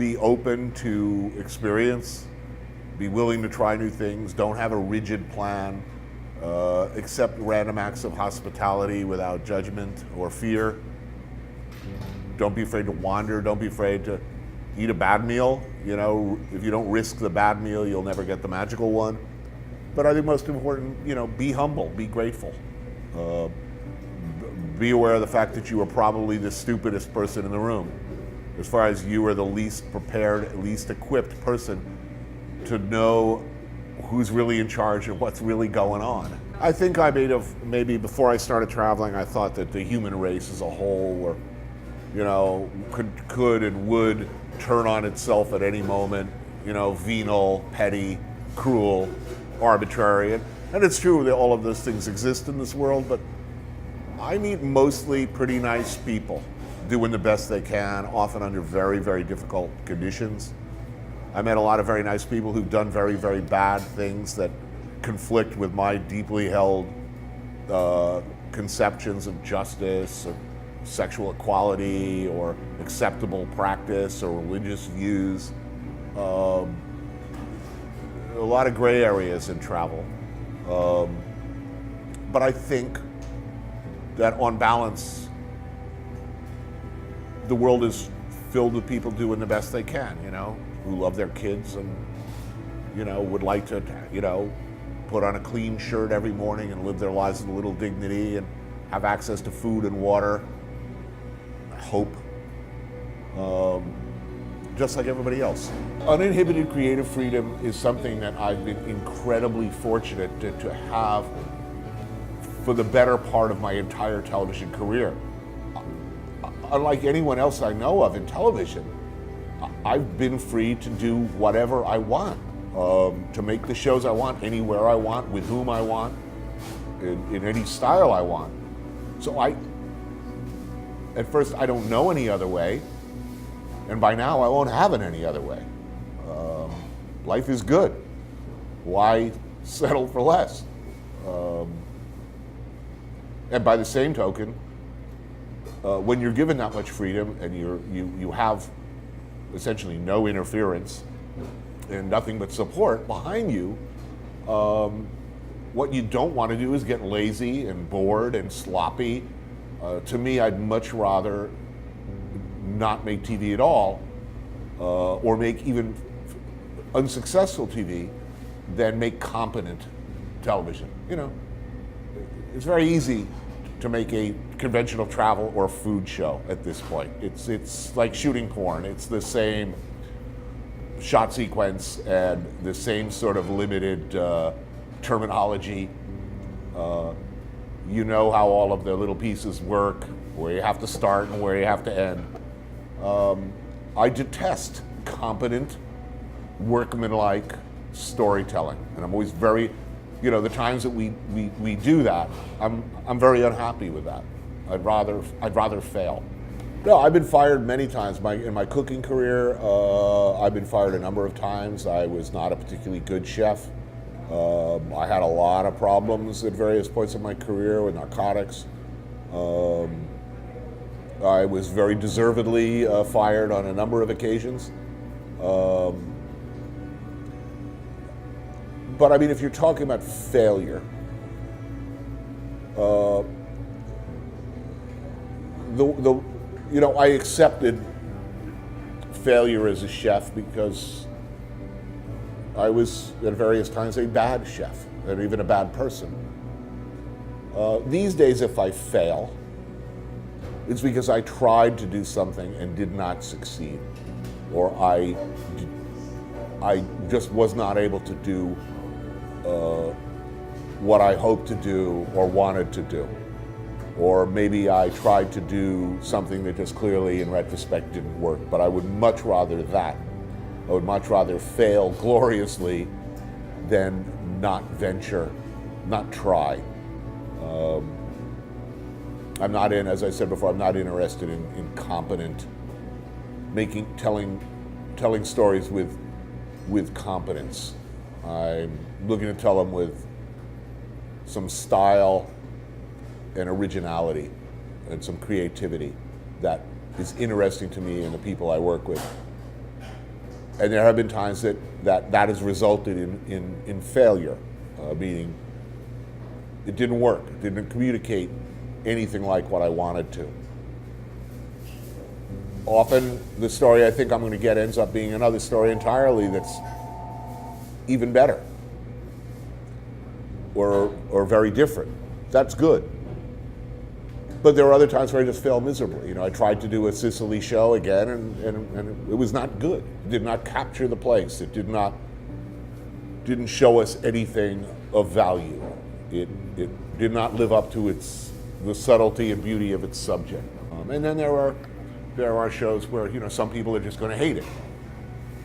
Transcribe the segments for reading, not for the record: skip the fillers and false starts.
be open to experience, be willing to try new things, don't have a rigid plan, accept random acts of hospitality without judgment or fear. Don't be afraid to wander, don't be afraid to eat a bad meal. You know, if you don't risk the bad meal, you'll never get the magical one. But I think most important, you know, be humble, be grateful. Be aware of the fact that you are probably the stupidest person in the room. As far as you are the least prepared, least equipped person to know who's really in charge and what's really going on. I think maybe before I started traveling, I thought that the human race as a whole were, you know, could and would turn on itself at any moment, you know, venal, petty, cruel, arbitrary. And it's true that all of those things exist in this world, but I meet mostly pretty nice people doing the best they can, often under very, very difficult conditions. I met a lot of very nice people who've done very, very bad things that conflict with my deeply held conceptions of justice, of sexual equality, or acceptable practice, or religious views. A lot of gray areas in travel. But I think that on balance, the world is filled with people doing the best they can, you know, who love their kids and, you know, would like to, you know, put on a clean shirt every morning and live their lives with a little dignity and have access to food and water, hope, just like everybody else. Uninhibited creative freedom is something that I've been incredibly fortunate to have for the better part of my entire television career. Unlike anyone else I know of in television, I've been free to do whatever I want, to make the shows I want, anywhere I want, with whom I want, in any style I want. So at first I don't know any other way, and by now I won't have it any other way. Life is good. Why settle for less? And by the same token, when you're given that much freedom and you have essentially no interference and nothing but support behind you, what you don't want to do is get lazy and bored and sloppy. To me, I'd much rather not make TV at all, or make even unsuccessful TV, than make competent television. You know, it's very easy to make a conventional travel or food show at this point. It's like shooting porn. It's the same shot sequence and the same sort of limited terminology. You know how all of the little pieces work, where you have to start and where you have to end. I detest competent, workmanlike storytelling, and I'm always very, you know, the times that we do that, I'm very unhappy with that. I'd rather fail. No, I've been fired many times. In my cooking career, I've been fired a number of times. I was not a particularly good chef. I had a lot of problems at various points in my career with narcotics. I was very deservedly fired on a number of occasions. But I mean, if you're talking about failure, you know, I accepted failure as a chef because I was at various times a bad chef and even a bad person. These days, if I fail, it's because I tried to do something and did not succeed, or I just was not able to do what I hoped to do or wanted to do. Or maybe I tried to do something that just clearly in retrospect didn't work, but I would much rather that. I would much rather fail gloriously than not venture, not try. I'm not as I said before, I'm not interested in competent, telling stories with competence. I'm looking to tell them with some style and originality and some creativity that is interesting to me and the people I work with. And there have been times that has resulted in failure, meaning it didn't work, it didn't communicate anything like what I wanted to. Often the story I think I'm going to get ends up being another story entirely that's even better or very different. That's good. But there are other times where I just fail miserably. I tried to do a Sicily show again, and it was not good. It did not capture the place. It didn't show us anything of value. It did not live up to the subtlety and beauty of its subject. And then there are shows where some people are just going to hate it.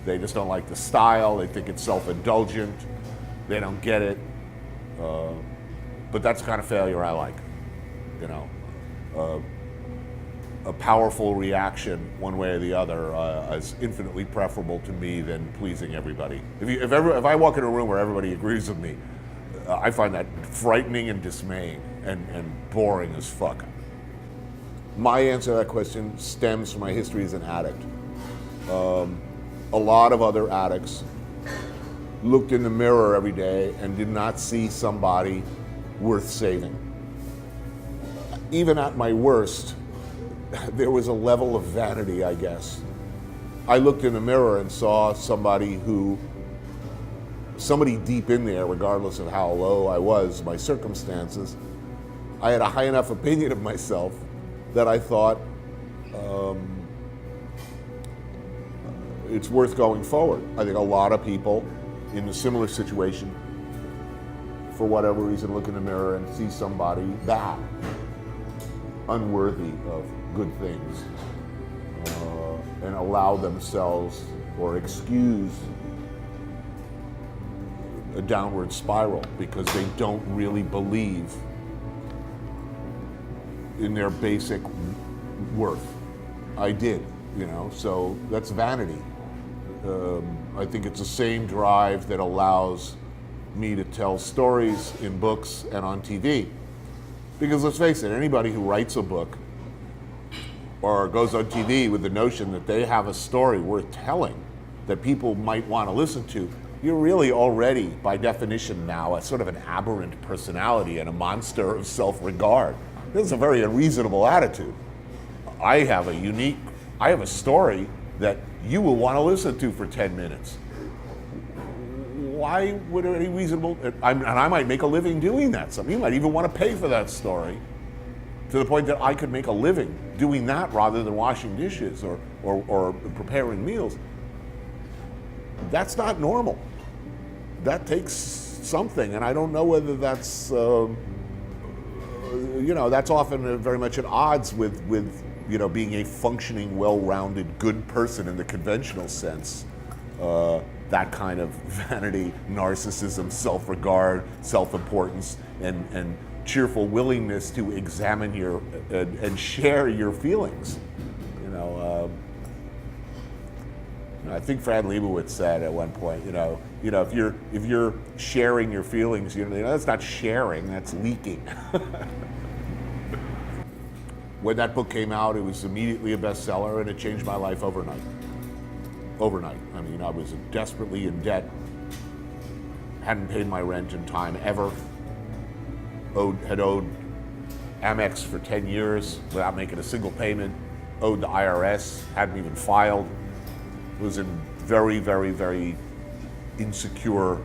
They just don't like the style. They think it's self-indulgent. They don't get it. But that's the kind of failure I like. A powerful reaction one way or the other is infinitely preferable to me than pleasing everybody. If I walk in a room where everybody agrees with me, I find that frightening and dismaying and boring as fuck. My answer to that question stems from my history as an addict. A lot of other addicts looked in the mirror every day and did not see somebody worth saving. Even at my worst, there was a level of vanity, I guess. I looked in the mirror and saw somebody deep in there, regardless of how low I was, my circumstances. I had a high enough opinion of myself that I thought it's worth going forward. I think a lot of people in a similar situation, for whatever reason, look in the mirror and see somebody that unworthy of good things and allow themselves or excuse a downward spiral because they don't really believe in their basic worth. I did, so that's vanity. I think it's the same drive that allows me to tell stories in books and on TV. Because let's face it, anybody who writes a book or goes on TV with the notion that they have a story worth telling that people might want to listen to, you're really already, by definition now, a sort of an aberrant personality and a monster of self-regard. This is a very unreasonable attitude. I have a story that you will want to listen to for 10 minutes. Why would any reasonable, and I might make a living doing that. Some of you might even want to pay for that story to the point that I could make a living doing that rather than washing dishes or preparing meals. That's not normal. That takes something, and I don't know whether that's, that's often very much at odds with being a functioning, well-rounded, good person in the conventional sense. That kind of vanity, narcissism, self-regard, self-importance, and cheerful willingness to examine and share your feelings. I think Fran Lebowitz said at one point, if you're sharing your feelings, that's not sharing, that's leaking. When that book came out, it was immediately a bestseller, and it changed my life overnight. I mean, I was desperately in debt, hadn't paid my rent in time ever, had owed Amex for 10 years without making a single payment, owed the IRS, hadn't even filed, was in very, very, very insecure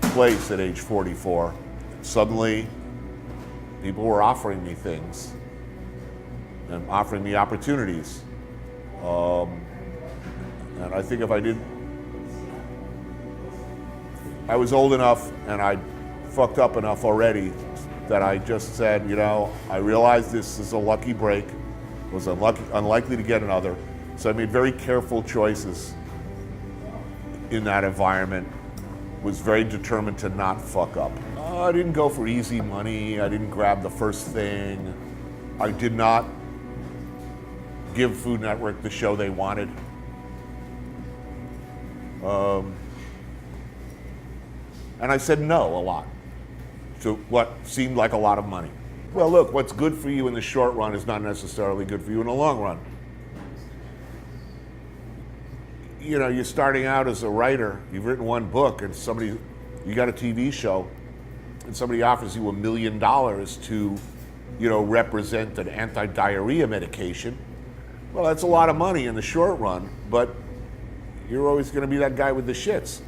place at age 44. Suddenly, people were offering me things and offering me opportunities. And I think if I was old enough and I fucked up enough already that I just said, I realized this is a lucky break, was unlikely to get another. So I made very careful choices in that environment, was very determined to not fuck up. I didn't go for easy money. I didn't grab the first thing. I did not give Food Network the show they wanted. And I said no a lot to what seemed like a lot of money. Well, look, what's good for you in the short run is not necessarily good for you in the long run. you're starting out as a writer, you've written one book, and you got a TV show, and somebody offers you $1 million to, represent an anti-diarrhea medication. Well, that's a lot of money in the short run, but you're always going to be that guy with the shits.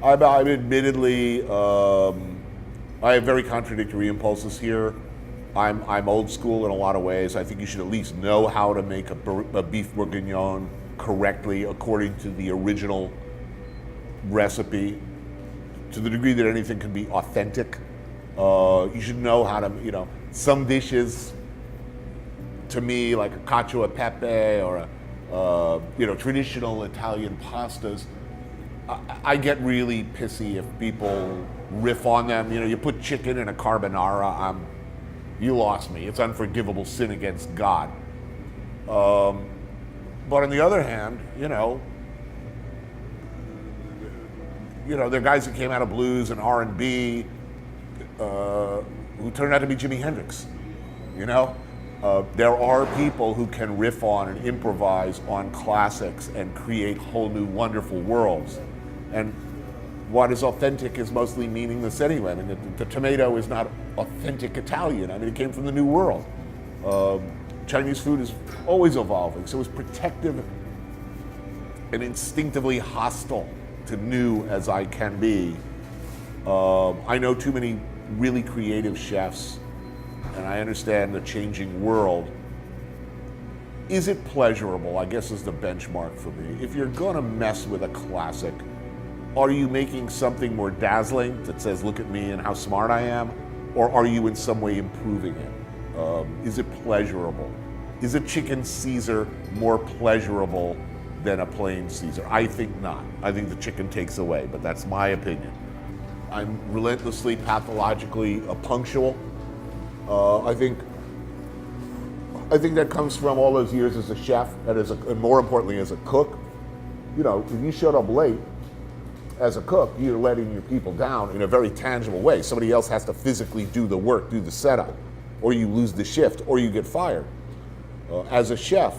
I'm admittedly, I have very contradictory impulses here. I'm old school in a lot of ways. I think you should at least know how to make a beef bourguignon correctly according to the original recipe, to the degree that anything can be authentic. You should know how to, some dishes, to me, like a cacio e pepe or traditional Italian pastas, I get really pissy if people riff on them. You put chicken in a carbonara, you lost me. It's unforgivable sin against God. But on the other hand, there are guys that came out of blues and R&B who turned out to be Jimi Hendrix. There are people who can riff on and improvise on classics and create whole new wonderful worlds. And what is authentic is mostly meaningless anyway. I mean, the tomato is not authentic Italian. I mean, it came from the New World. Chinese food is always evolving, so it's protective and instinctively hostile to new as I can be. I know too many really creative chefs, and I understand the changing world. Is it pleasurable, I guess, is the benchmark for me. If you're gonna mess with a classic, are you making something more dazzling that says, look at me and how smart I am? Or are you in some way improving it? Is it pleasurable? Is a chicken Caesar more pleasurable than a plain Caesar? I think not. I think the chicken takes away, but that's my opinion. I'm relentlessly, pathologically punctual. I think that comes from all those years as a chef and more importantly as a cook. If you showed up late as a cook, you're letting your people down in a very tangible way. Somebody else has to physically do the work, do the setup, or you lose the shift, or you get fired. As a chef,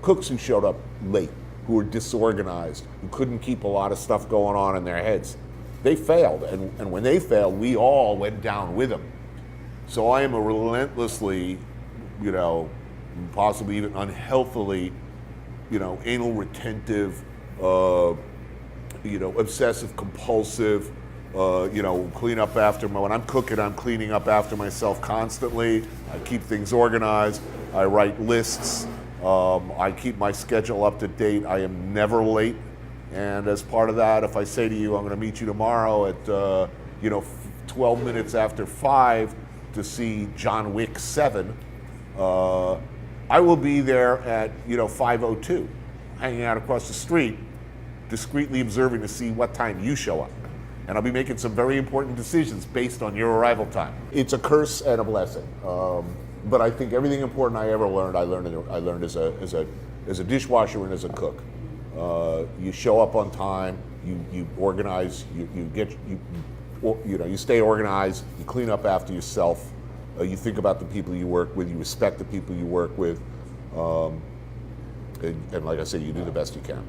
cooks who showed up late, who were disorganized, who couldn't keep a lot of stuff going on in their heads, they failed. And when they failed, we all went down with them. So I am a relentlessly, possibly even unhealthily, anal retentive, obsessive compulsive, clean up after when I'm cooking, I'm cleaning up after myself constantly. I keep things organized. I write lists. I keep my schedule up to date. I am never late. And as part of that, if I say to you, I'm going to meet you tomorrow at, 12 minutes after 5 to see John Wick 7, I will be there at, 5:02, hanging out across the street, discreetly observing to see what time you show up. And I'll be making some very important decisions based on your arrival time. It's a curse and a blessing. But I think everything important I ever learned, I learned as a dishwasher and as a cook. You show up on time, you organize, you stay organized, you clean up after yourself, you think about the people you work with, you respect the people you work with, and like I say, you do the best you can.